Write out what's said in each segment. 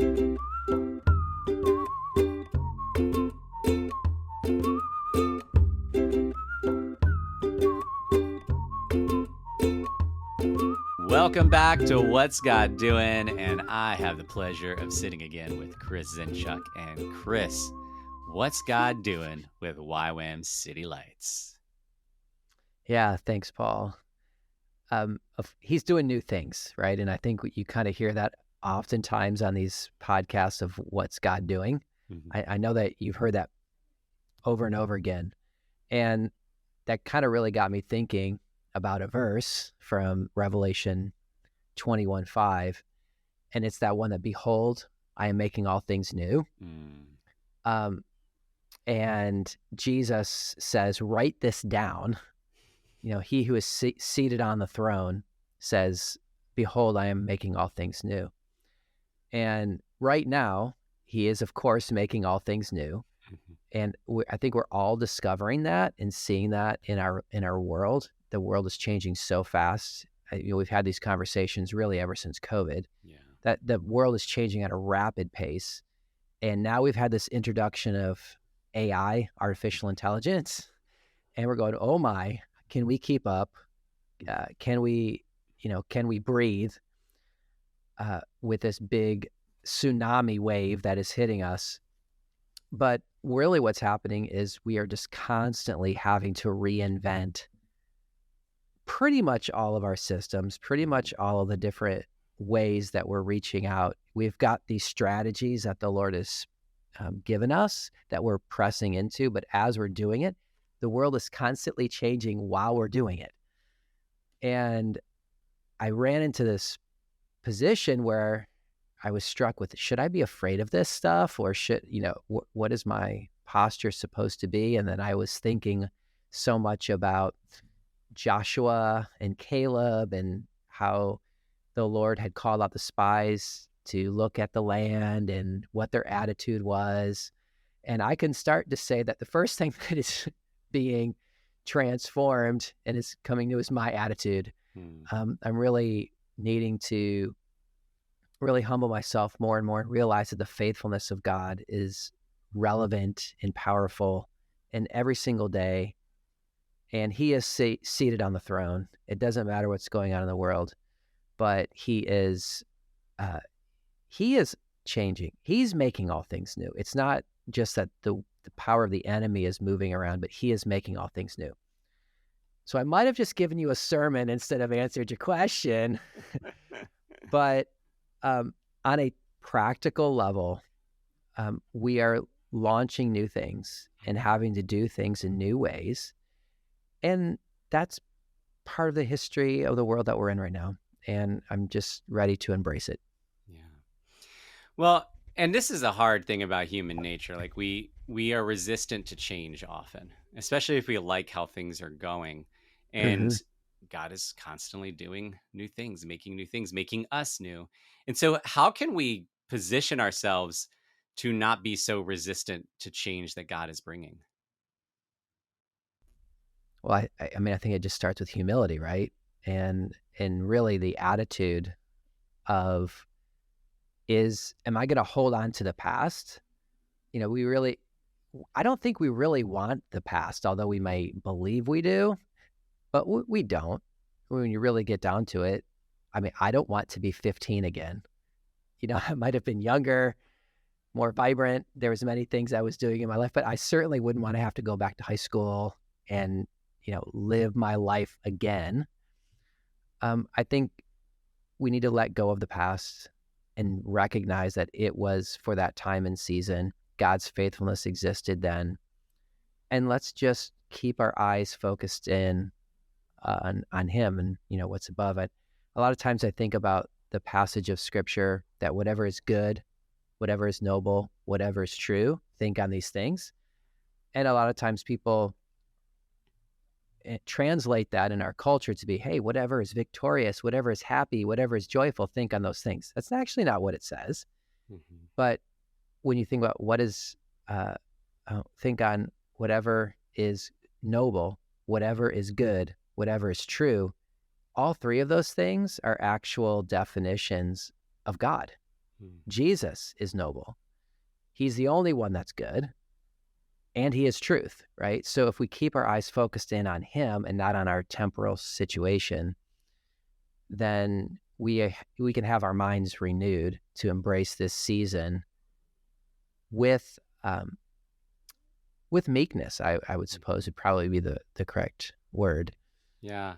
Welcome back to What's God Doing? And I have the pleasure of sitting again with Chris Zinchuck. And Chris, what's God doing with YWAM City Lights? Yeah, thanks, Paul. He's doing new things, right? And I think you kind of hear that oftentimes on these podcasts of what's God doing. I know that you've heard that over and over again. And that kind of really got me thinking about a verse from Revelation 21:5. And it's that one that, behold, I am making all things new. And Jesus says, write this down. You know, he who is seated on the throne says, behold, I am making all things new. And right now, he is, of course, making all things new. And I think we're all discovering that and seeing that in our world. The world is changing so fast. We've had these conversations really ever since COVID, that the world is changing at a rapid pace. And now we've had this introduction of AI, artificial intelligence, and we're going, oh my, can we keep up? Can we breathe with this big tsunami wave that is hitting us? But really what's happening is we are just constantly having to reinvent pretty much all of our systems, pretty much all of the different ways that we're reaching out. We've got these strategies that the Lord has given us that we're pressing into, but as we're doing it, the world is constantly changing while we're doing it. And I ran into this position where I was struck with, should I be afraid of this stuff, or should, what is my posture supposed to be? And then I was thinking so much about Joshua and Caleb and how the Lord had called out the spies to look at the land and what their attitude was. And I can start to say that the first thing that is being transformed and is coming new is my attitude. I'm really needing to really humble myself more and more and realize that the faithfulness of God is relevant and powerful in every single day. And he is seated on the throne. It doesn't matter what's going on in the world, but he is changing. He's making all things new. It's not just that the power of the enemy is moving around, but he is making all things new. So I might have just given you a sermon instead of answered your question, but on a practical level, we are launching new things and having to do things in new ways. And that's part of the history of the world that we're in right now. And I'm just ready to embrace it. Yeah. Well, and this is a hard thing about human nature. Like we are resistant to change often, especially if we like how things are going. And God is constantly doing new things, making us new. And so how can we position ourselves to not be so resistant to change that God is bringing? Well, I mean, I think it just starts with humility, right? And really the attitude of am I going to hold on to the past? I don't think we really want the past, although we may believe we do, but we don't. When you really get down to it, I mean, I don't want to be 15 again. I might have been younger, more vibrant. There was many things I was doing in my life, but I certainly wouldn't want to have to go back to high school and live my life again. I think we need to let go of the past and recognize that it was for that time and season. God's faithfulness existed then. And let's just keep our eyes focused in on him and, what's above it. A lot of times I think about the passage of scripture that whatever is good, whatever is noble, whatever is true, think on these things. And a lot of times people translate that in our culture to be, hey, whatever is victorious, whatever is happy, whatever is joyful, think on those things. That's actually not what it says. But when you think about what is, think on whatever is noble, whatever is good, whatever is true. All three of those things are actual definitions of God. Mm. Jesus is noble. He's the only one that's good, and he is truth, right? So if we keep our eyes focused in on him and not on our temporal situation, then we can have our minds renewed to embrace this season with with meekness. I would suppose would probably be the correct word. Yeah.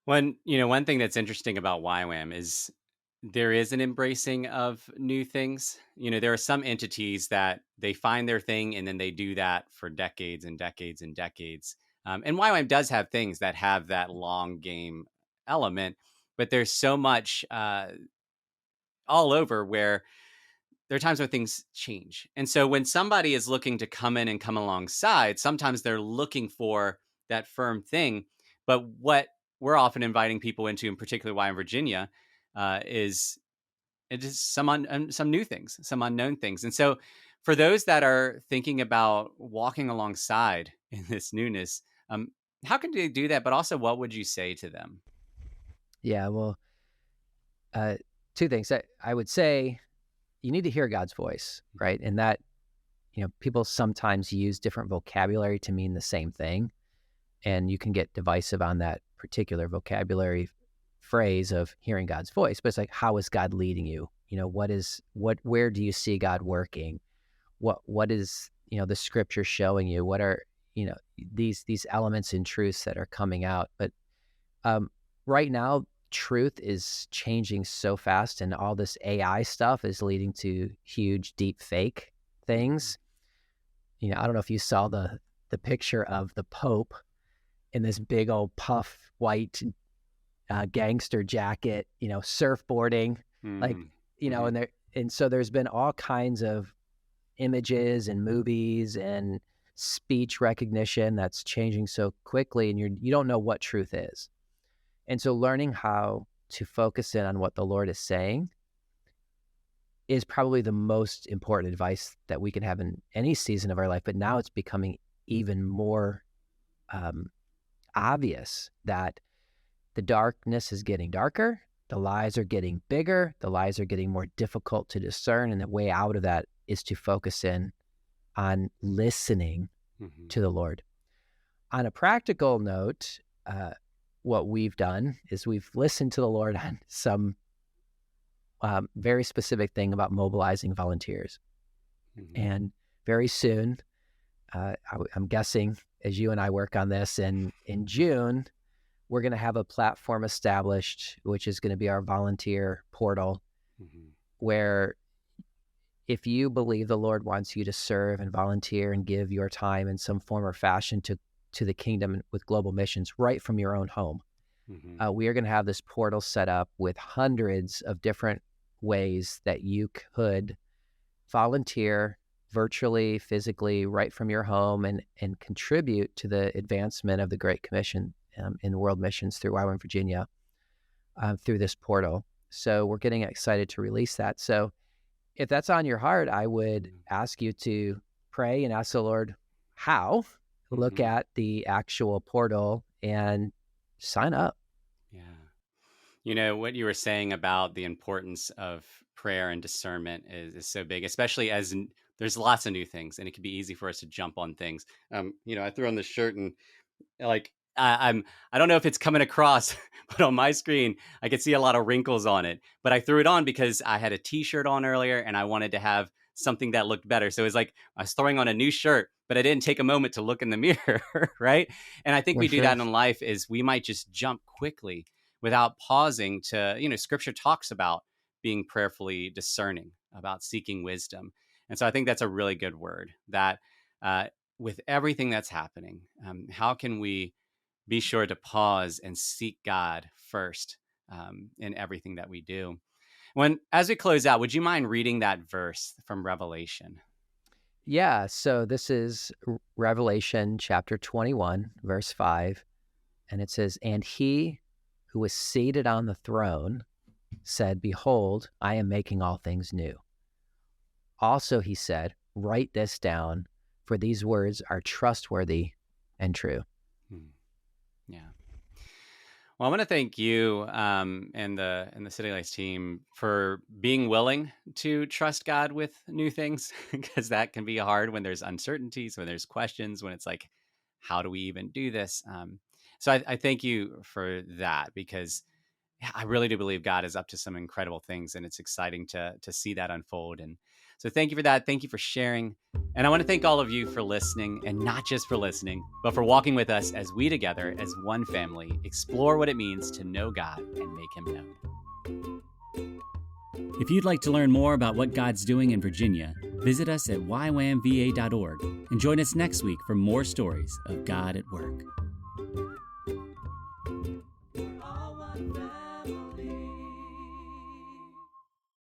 One thing that's interesting about YWAM is there is an embracing of new things. There are some entities that they find their thing and then they do that for decades and decades and decades. And YWAM does have things that have that long game element, but there's so much all over where there are times where things change. And so when somebody is looking to come in and come alongside, sometimes they're looking for that firm thing. But what we're often inviting people into, in particular, why in Virginia, is it is some new things, some unknown things. And so for those that are thinking about walking alongside in this newness, how can they do that? But also, what would you say to them? Yeah, well, two things. I would say you need to hear God's voice, right? And that, people sometimes use different vocabulary to mean the same thing. And you can get divisive on that particular vocabulary phrase of hearing God's voice. But it's like, how is God leading you? Where do you see God working? What is, the scripture showing you? What are, these elements and truths that are coming out? But right now, truth is changing so fast, and all this AI stuff is leading to huge deep fake things. I don't know if you saw the picture of the Pope in this big old puff white gangster jacket, surfboarding, like, Mm-hmm. and so there's been all kinds of images and movies and speech recognition that's changing so quickly, and you don't know what truth is. And so learning how to focus in on what the Lord is saying is probably the most important advice that we can have in any season of our life. But now it's becoming even more obvious that the darkness is getting darker, the lies are getting bigger, the lies are getting more difficult to discern. And the way out of that is to focus in on listening to the Lord. On a practical note, what we've done is we've listened to the Lord on some very specific thing about mobilizing volunteers. And very soon, I'm guessing as you and I work on this, and in June, we're going to have a platform established, which is going to be our volunteer portal, where if you believe the Lord wants you to serve and volunteer and give your time in some form or fashion to the kingdom with global missions right from your own home, we are going to have this portal set up with hundreds of different ways that you could volunteer virtually, physically, right from your home, and contribute to the advancement of the Great Commission in world missions through YWAM Virginia through this portal. So we're getting excited to release that. So if that's on your heart, I would ask you to pray and ask the Lord how, look at the actual portal and sign up. Yeah. What you were saying about the importance of prayer and discernment is so big, especially as there's lots of new things and it can be easy for us to jump on things. I threw on this shirt and like I don't know if it's coming across, but on my screen I could see a lot of wrinkles on it. But I threw it on because I had a T-shirt on earlier and I wanted to have something that looked better. So it was like I was throwing on a new shirt, but I didn't take a moment to look in the mirror, right? And I think For we do sure. that in life is we might just jump quickly without pausing to, Scripture talks about being prayerfully discerning, about seeking wisdom. And so I think that's a really good word that with everything that's happening, how can we be sure to pause and seek God first in everything that we do? As we close out, would you mind reading that verse from Revelation? Yeah, so this is Revelation chapter 21, verse 5, and it says, "And he who was seated on the throne said, Behold, I am making all things new. Also, he said, Write this down, for these words are trustworthy and true." Yeah. Well, I want to thank you and the City Lights team for being willing to trust God with new things, because that can be hard when there's uncertainties, when there's questions, when it's like, how do we even do this? So I thank you for that, because yeah, I really do believe God is up to some incredible things, and it's exciting to see that unfold. And so thank you for that. Thank you for sharing. And I want to thank all of you for listening, and not just for listening, but for walking with us as we together, as one family, explore what it means to know God and make him known. If you'd like to learn more about what God's doing in Virginia, visit us at ywamva.org and join us next week for more stories of God at work.